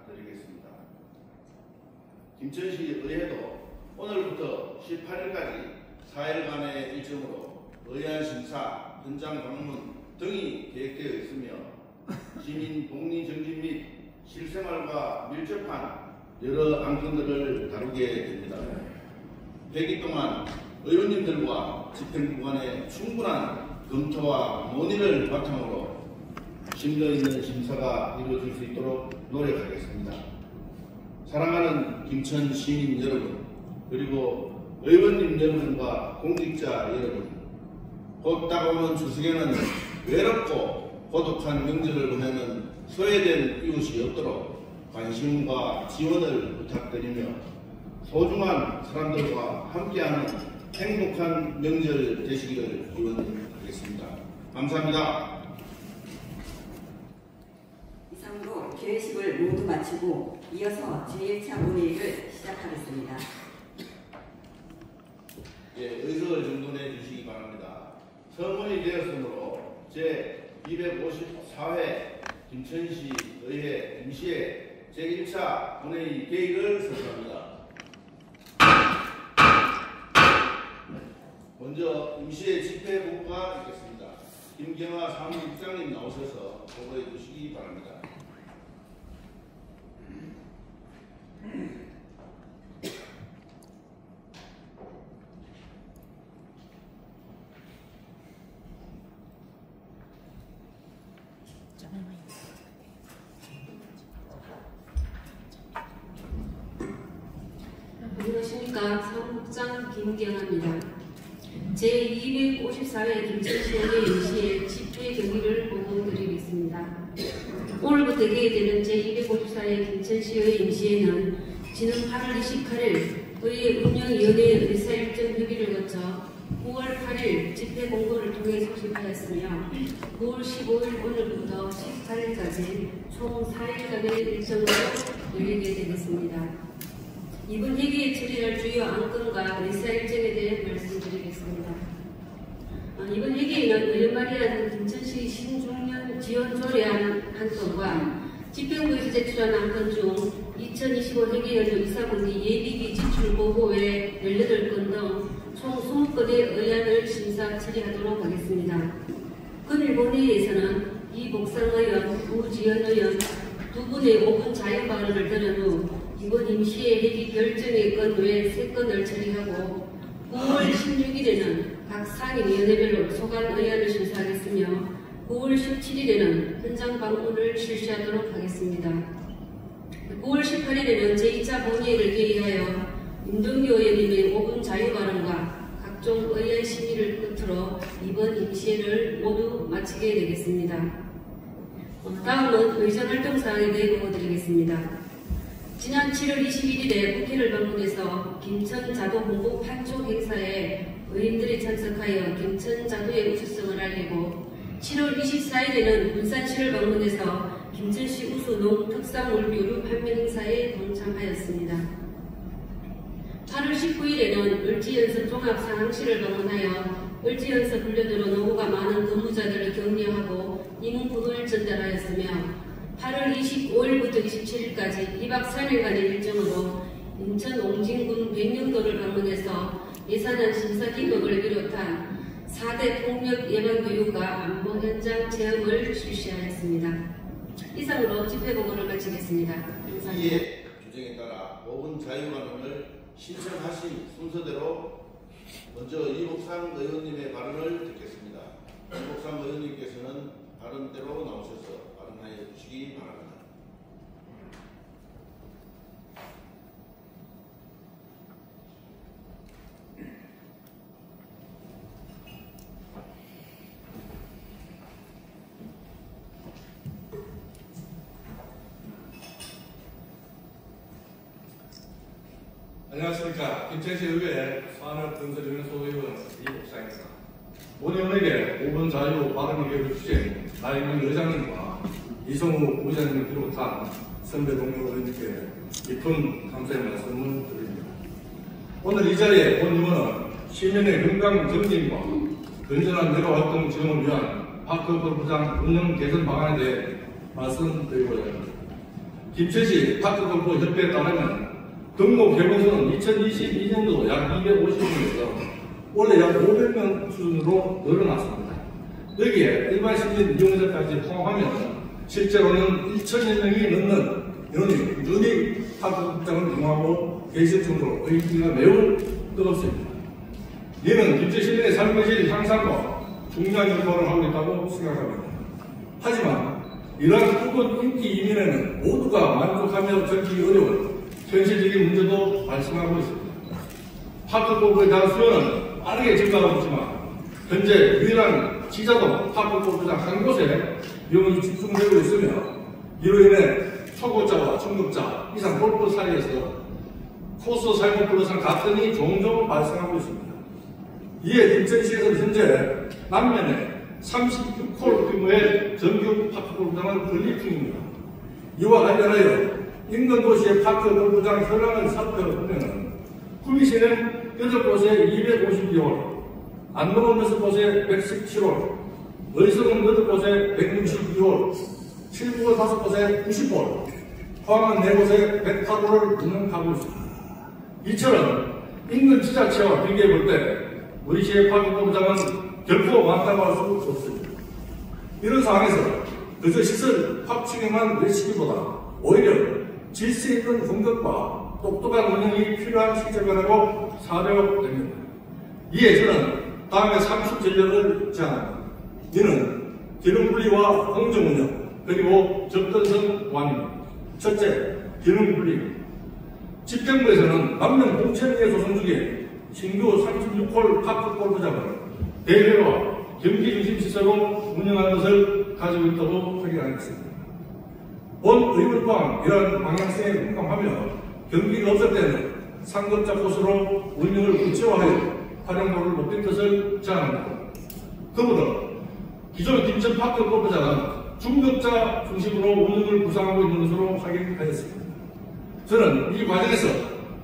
부탁드리겠습니다. 김천시 의회도 오늘부터 18일까지 4일간의 일정으로 의안 심사, 현장 방문 등이 계획되어 있으며 시민 복리 정진 및 실생활과 밀접한 여러 안건들을 다루게 됩니다. 회기 동안 의원님들과 집행부 간의 충분한 검토와 논의를 바탕으로 심도 있는 심사가 이루어질 수 있도록 노력하겠습니다. 사랑하는 김천 시민 여러분, 그리고 의원님 여러분과 공직자 여러분, 곧 다가오는 추석에는 외롭고 고독한 명절을 보내는 소외된 이웃이 없도록 관심과 지원을 부탁드리며 소중한 사람들과 함께하는 행복한 명절 되시기를 기원하겠습니다. 감사합니다. 이상으로 개회식을 모두 마치고 이어서 제1차 본회의를 시작하겠습니다. 예, 의석을 정돈해 주시기 바랍니다. 서문이 되었으므로 제254회 김천시 의회 임시회 제1차 본회의 개의를 선포합니다. 먼저 임시회 집회보고가 있겠습니다. 김경화 사무국장님 나오셔서 보고해 주시기 바랍니다. 안녕하십니까. 사무국장 김경아입니다. 제254회 김천시의회 임시회 집회 경위를 보고드리겠습니다. 오늘부터 개회되는 제254회 김천시의회 임시회는 지난 8월 28일 의회 운영위원회의 의사일정 협의를 거쳐 9월 8일 집회 공고를 통해 소집하였으며 9월 15일 오늘부터 18일까지 총 4일간의 일정으로 열리게 되겠습니다. 이번 회기에 처리할 주요 안건과 의사일정에 대해 말씀드리겠습니다. 이번 회기에는 의원 발의한 김천시 신중년 지원 조례안 한 건과 집행부에서 제출한 안건 중 2025 회계연도 이사분기 예비비 지출 보고 외 18건 등 총 20건의 의안을 심사 처리하도록 하겠습니다. 금일 본회의에서는 이복상 의원, 우지연 의원 두 분의 5분 자유 발언을 들은 후 이번 임시회 회기 결정의 건 외 3건을 처리하고 9월 16일에는 각 상임위원회별로 소관 의안을 심사하겠으며 9월 17일에는 현장 방문을 실시하도록 하겠습니다. 9월 18일에는 제2차 본회의를 개의하여 임동규 의원님의 5분 자유 발언과 각종 의안 심의를 끝으로 이번 임시회를 모두 마치게 되겠습니다. 다음은 의정활동사항에 대해 보고드리겠습니다. 지난 7월 21일에 국회를 방문해서 김천자도 홍보 8조 행사에 의원들이 참석하여 김천자도의 우수성을 알리고 7월 24일에는 군산시를 방문해서 김천시 우수 농특산물 교류 판매 행사에 동참하였습니다. 8월 19일에는 을지연서 종합상항시를 방문하여 을지연서 분류대로 노후가 많은 근무자들을 격려하고 임금을 전달하였으며 8월 25일부터 27일까지 2박 3일간의 일정으로 인천 옹진군 백령도를 방문해서 예산안 심사 기록을 비롯한 4대 폭력 예방 교육과 안보 현장 체험을 실시하였습니다. 이상으로 집회 보고를 마치겠습니다. 이에 규정에 따라 5분 자유발언을 신청하신 순서대로 먼저 이복상 의원님의 발언을 듣겠습니다. 이복상 의원님께서는 발언대로 나오셔서 발언하여 주시기 바랍니다. 안녕하십니까. 김천시의회 산업건설위원 소의원 이복상입니다. 본의원에게 5분 자유 발언 기회를 주신 나이명 의장님과 이성우 부장님을 비롯한 선배 동료 의원님께 깊은 감사의 말씀을 드립니다. 오늘 이 자리에 본 의원은 시민의 건강 정진과 건전한 여가활동 지원을 위한 파크 골프장 운영 개선 방안에 대해 말씀드리고자 합니다. 김천시 파크골프협회에 따르면 등록 회원수는 2022년도 약 250명에서 원래 약 500명 수준으로 늘어났습니다. 여기에 일반 시민 이용자까지 포함하면 실제로는 1,000여 명이 넘는 인원이 꾸준히 파크골프장을 이용하고 계실 정도로 의미가 매우 뜨겁습니다. 이는 김천 시민의 삶의 질 향상과 중요한 역할을 하고 있다고 생각합니다. 하지만 이러한 뜨거운 인기 이면에는 모두가 만족하며 적기 어려운 현실적인 문제도 발생하고 있습니다. 파크골프에 대한 수요는 빠르게 증가하고 있지만 현재 유일한 지자동 파크골프장 한 곳에 비용이 집중되고 있으며 이로 인해 초보자와 중급자 이상 골프 사이에서 코스 사용 플러스한 갈등이 종종 발생하고 있습니다. 이에 김천시에서는 현재 남면에 36홀 규모의 정규 파크골프장을 건립 중입니다. 이와 관련하여 인근 도시의 파크골프장 현황을 살펴보면 구미시는 8곳에 252홀, 안동은 6곳에 117홀, 의성은 8곳에 162홀, 칠북은 5곳에 90홀, 포항은 4곳에 108홀을 운영하고 있습니다. 이처럼 인근 지자체와 비교해 볼 때 우리 시의 파크골프장은 결코 많다고 할 수 없습니다. 이런 상황에서 그저 시설 확충에만 외치기보다 오히려 질서 있는 공격과 똑똑한 운영이 필요한 시점이라고 사료됩니다. 이에 저는 다음에 3축 전략을 제안합니다. 이는 기능분리와 공정운영 그리고 접근성 완입니다. 첫째, 기능분리. 집행부에서는 남면 공천위에 조성 중에 신규 36홀 파크골프장을 대회와 경기 중심 시설로 운영하는 것을 가지고 있다고 확인하겠습니다. 본 의원 또한 이러한 방향성에 공감하며 경기가 없을 때는 상급자 코스로 운영을 구체화하여 활용도를 높인 것을 제안합니다. 그보다 기존 김천 파크골프장은 중급자 중심으로 운영을 구상하고 있는 것으로 확인하였습니다. 저는 이 과정에서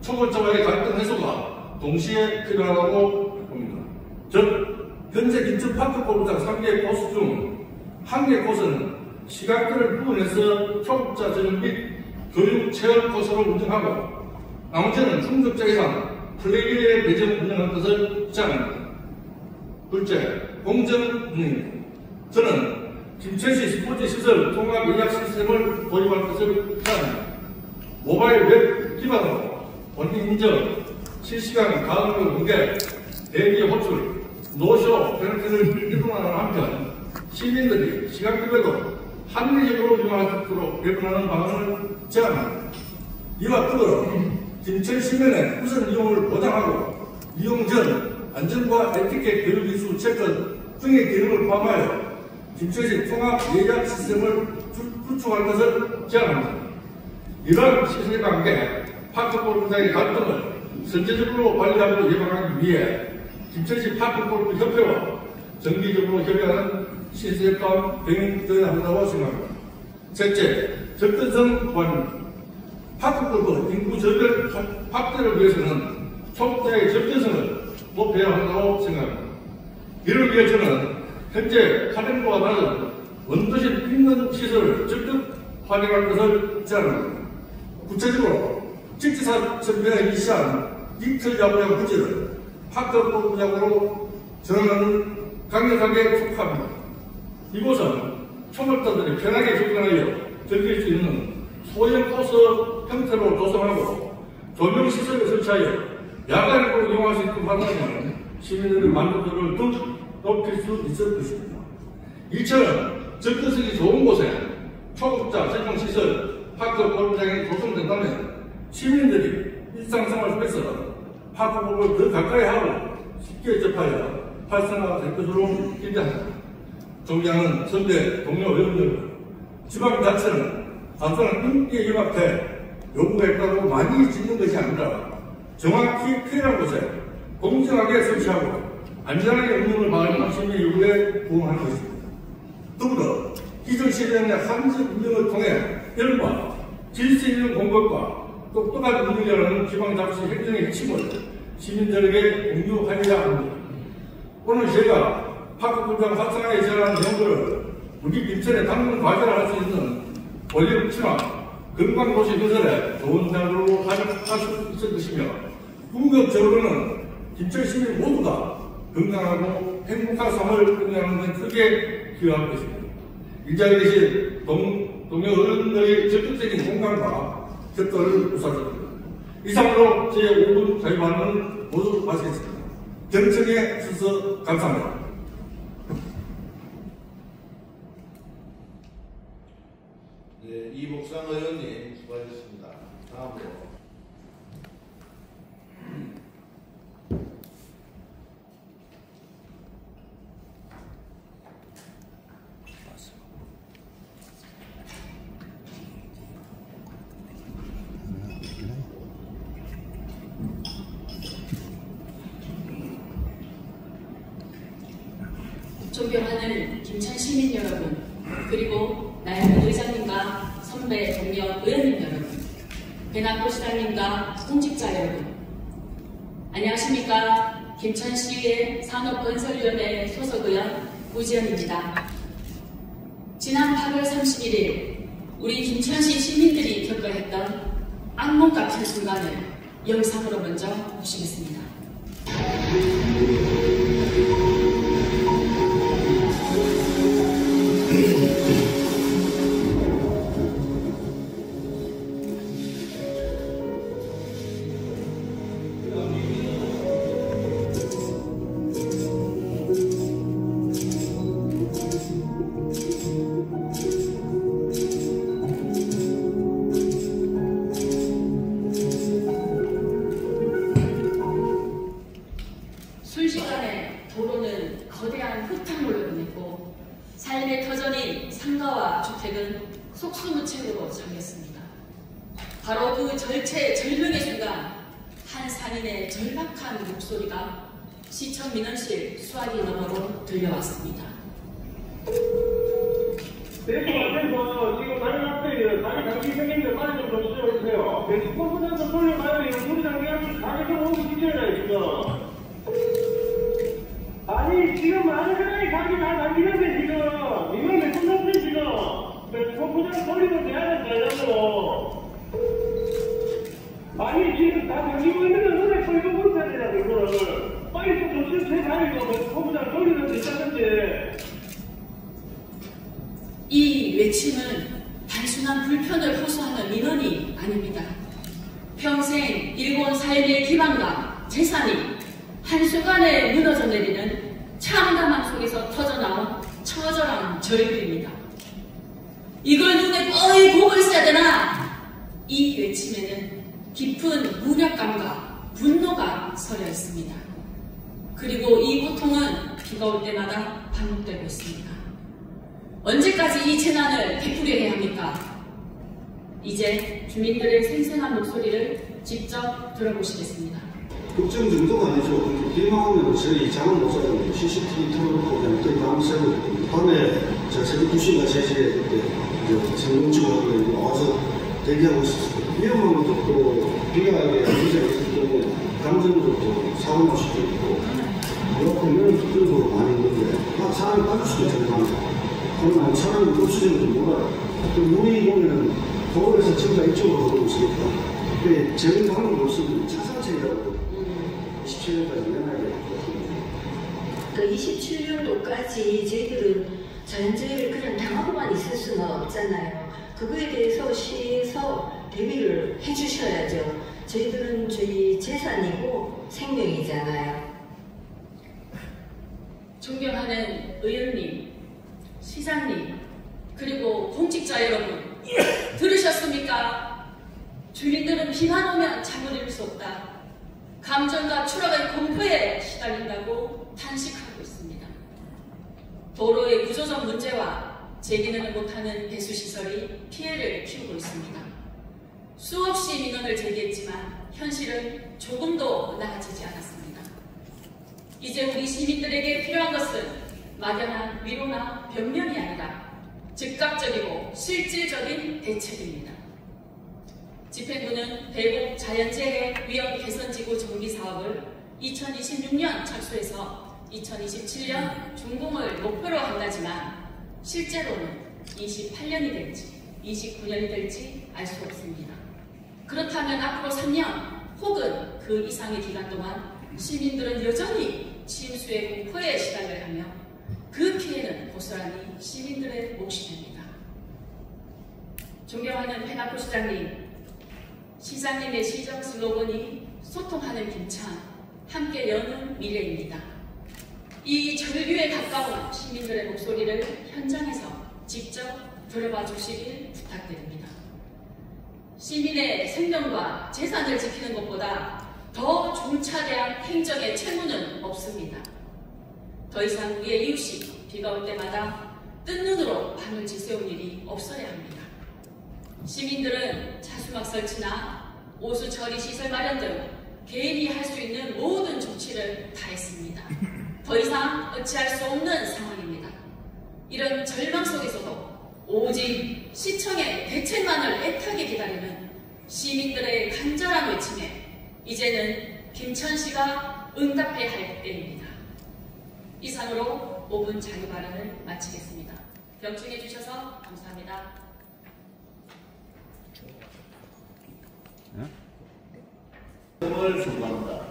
초보자와의 갈등 해소가 동시에 필요하다고 봅니다. 즉, 현재 김천 파크골프장 3개 코스 중 1개 코스는 시간대를 구분해서 초보자 전용 및 교육 체험 코스로 운영하고 나머지는 중급자 이상 플레이의 배정 운영할 것을 제안합니다. 둘째, 공정 운영입니다. 저는 김천시 스포츠 시설 통합 예약 시스템을 도입할 것을 제안합니다. 모바일 웹 기반으로 본인 인정, 실시간 가능성 공개, 대기 호출, 노쇼 페널티를 일어나는 한편 시민들이 시간대별로 합리적으로 이용할 수 있도록 개선하는 방안을 제안합니다. 이와 더불어 김천 시민의 우선 이용을 보장하고 이용 전 안전과 에티켓 교육 이수 체크 등의 기능을 포함하여 김천시 통합 예약 시스템을 구축할 것을 제안합니다. 이러한 시설과 함께 파크골프장의 갈등을 선제적으로 관리하고 예방하기 위해 김천시 파크골프협회와 정기적으로 협의하는 시스템 또한 병행되어야 한다고 생각합니다. 셋째, 접근성 보완입니다. 파크골프 인구 저변 확대를 위해서는 초보자의 접근성을 높여야 한다고 생각합니다. 이를 위해 저는 현재 카덴보와 다른 원도심 인근 시설을 적극 활용할 것을 제안합니다. 구체적으로 직지사 선변에 위치한 이틀 야구장 부지를 파크골프장으로 전환하는 강력하게 촉구합니다. 이곳은 초보자들이 편하게 접근하여 즐길 수 있는 소형 코스 형태로 조성하고 조명시설을 설치하여 야간으로 이용할 수 있도록 한다면 시민들의 만족도를 더 높일 수 있을 것입니다. 이처럼 접근성이 좋은 곳에 초급자 전용시설 파크골프장이 조성된다면 시민들이 일상생활 속에서 파크골프를 더 가까이 하고 쉽게 접하여 활성화될 것으로 기대합니다. 존경하는 선배 동료 의원 여러분, 지방자치는 단순한 인기에 융합해 요구가 있다고 많이 짓는 것이 아니라 정확히 필요한 곳에 공정하게 설치하고 안전하게 운영을 바라는 시민의 요구에 부응하는 것입니다. 더불어 기존 시대의 한지 운영을 통해 열과 질서 있는 공급과 똑똑한 운영이라는 지방자치 행정의 핵심을 시민들에게 공유하여야 합니다. 오늘 제가 파크골프장 활성화에 제안한 연구를 우리 김천에 당근 과제를 할 수 있는 권력 친화 건강도시 건설에 좋은 자료로 활용할 수 있을 것이며 궁극적으로는 김천 시민 모두가 건강하고 행복한 삶을 영위하는 데 크게 기여할 것입니다. 이 자리에 계신 동료 어른들의 적극적인 공감과 협조를 부탁드립니다. 이상으로 제5분 자유발언을 모두 마치겠습니다. 정청에 서서 감사합니다. 네, 이복상 의원님 수고하셨습니다. 다음으로 존경하는 김천 시민 여러분, 그리고 나영훈 의장님과 선배 동료 의원님 여러분, 배남도 시장님과 공직자 여러분, 안녕하십니까? 김천시의 산업건설위원회 소속 의원 우지연입니다. 지난 8월 31일 우리 김천시 시민들이 겪어야 했던 악몽 같은 순간을 영상으로 먼저 보시겠습니다. 순식간에 도로는 거대한 흙탕물로 변했고 삶의 터전인 상가와 주택은 속수무책으로 잠겼습니다. 바로 그 절명의 순간 한 산인의 절박한 목소리가 시청 민원실 수화기 너머로 들려왔습니다. 이렇게 앞에서 지금 다른 학생들, 다른 장기 생님들 빨리 좀 조치해주세요. 내 스포츠장도 돌려가요. 이거 우리 장기가 가게 좀 오고 지켜야 지금. 아니 지금 많은 사람이 가게 다 남기는데 지금 이건 내 손잡지 지금 내 스포츠장 돌리면 돼야 된다고. 아니 지금 다 남기고 있는데 너네 벌금 못해야 되냐고 이거를 빨리 좀 조치해가지고 내 스포츠장 돌리면 된다는데. 이 외침은 단순한 불편을 호소하는 민원이 아닙니다. 평생 일본 삶의 기반과 재산이 한순간에 무너져 내리는 참담함 속에서 터져나온 처절한 절규입니다. 이걸 눈에 뻔히 보고 있어야 되나? 이 외침에는 깊은 무력감과 분노가 서려 있습니다. 그리고 이 고통은 비가 올 때마다 반복되고 있습니다. 언제까지 이 재난을 베풀어야 합니까? 이제 주민들의 생생한 목소리를 직접 들어보시겠습니다. 걱정 정도가 아니죠. 비만 오면 저희 잠을 못 자는데 CCTV 틀어놓고 그냥 또 밤 새고 밤에 저 새벽 2시가 3시에 그때 성공치고 나와서 대기하고 있었어요. 위험한 것도 없고 비가 비자 있을 경우에 감정도 또 사고 날 수도 있고 그렇고 이런 것들도 많이 있는데 막 사람이 빠질 수도 있잖아요. 그러면 사람이 없어지는 줄 몰라요. 또 물이 보면은 도로에서 전부 다 이쪽으로 오고 있으니까 근데 제일 방법이 없으면 차선책이라고 27년까지 내놔야 되거든요. 그 27년도까지 저희들은 자연재해를 그냥 당하고만 있을 수는 없잖아요. 그거에 대해서 시에서 대비를 해주셔야죠. 저희들은 저희 재산이고 생명이잖아요. 존경하는 의원님, 시장님, 그리고 공직자 여러분, 들으셨습니까? 주민들은 비만 오면 잠을 이룰 수 없다. 감정과 추락의 공포에 시달린다고 탄식하고 있습니다. 도로의 구조적 문제와 재기능을 못하는 배수시설이 피해를 키우고 있습니다. 수없이 민원을 제기했지만 현실은 조금도 나아지지 않았습니다. 이제 우리 시민들에게 필요한 것은 막연한 위로나 변명이 아니라 즉각적이고 실질적인 대책입니다. 집행부는 대북 자연재해 위험 개선지구 정비 사업을 2026년 착수해서 2027년 준공을 목표로 한다지만 실제로는 28년이 될지 29년이 될지 알 수 없습니다. 그렇다면 앞으로 3년 혹은 그 이상의 기간 동안 시민들은 여전히 침수의 공포에 시달려야 하며 그 피해는 고스란히 시민들의 몫입니다. 존경하는 페나코 시장님, 시장님의 시정 슬로건이 소통하는 김천, 함께 여는 미래입니다. 이 절규에 가까운 시민들의 목소리를 현장에서 직접 들어봐 주시길 부탁드립니다. 시민의 생명과 재산을 지키는 것보다 더 중차대한 행정의 채무는 없습니다. 더 이상 우리의 이웃이 비가 올 때마다 뜬 눈으로 밤을 지새울 일이 없어야 합니다. 시민들은 차수막 설치나 오수 처리 시설 마련 등 개인이 할 수 있는 모든 조치를 다했습니다. 더 이상 어찌할 수 없는 상황입니다. 이런 절망 속에서도 오직 시청의 대책만을 애타게 기다리는 시민들의 간절한 외침에 이제는 김천시가 응답해야 할 때입니다. 이상으로 5분 자유 발언을 마치겠습니다. 경청해 주셔서 감사합니다. 을 선고합니다.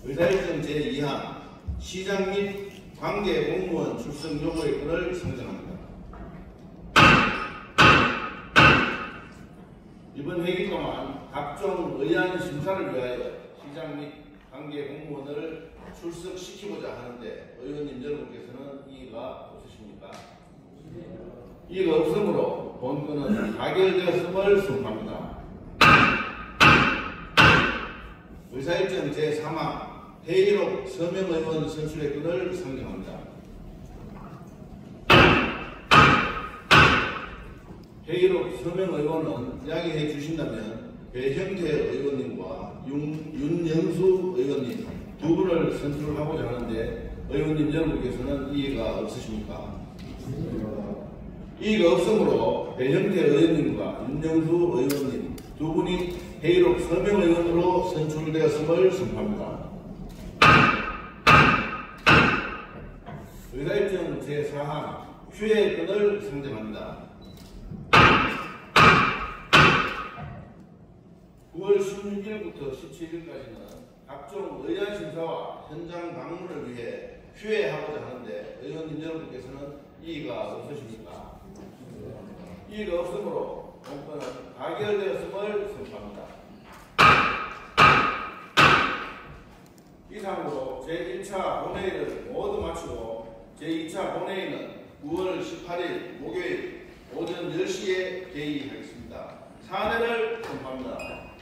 의사일정 제2항 시장 및 관계 공무원 출석 요구의 건을 상정합니다. 이번 회기 동안 각종 의안 심사를 위하여 시장 및 관계 공무원을 출석시키고자 하는데 의원님 여러분께서는 이의가 없으십니까? 이의가 없으므로 본건은 가결되었음을 선포합니다. 의사일정 제3항 회의록 서명의원 선출의 건을 상정합니다. 회의록 서명의원은 양해해 주신다면 배형태 의원님과 윤영수 의원님 두 분을 선출하고자 하는데 의원님 여러분께서는 이의가 없으십니까? 이의가 없으므로 배형태 의원님과 윤영수 의원님 두 분이 회의록 서명의원으로 선출되었음을 선포합니다. 의사일정 제4항 휴의 건을 상정합니다. 9월 16일부터 17일까지는 각종 의안 심사와 현장 방문을 위해 휴회하고자 하는데 의원님 여러분께서는 이의가 없으십니까? 이의가 없으므로 본건은 가결되었음을 선포합니다. 이상으로 제1차 본회의를 모두 마치고 제2차 본회의는 9월 18일 목요일 오전 10시에 개의하겠습니다. 사내를 선포합니다.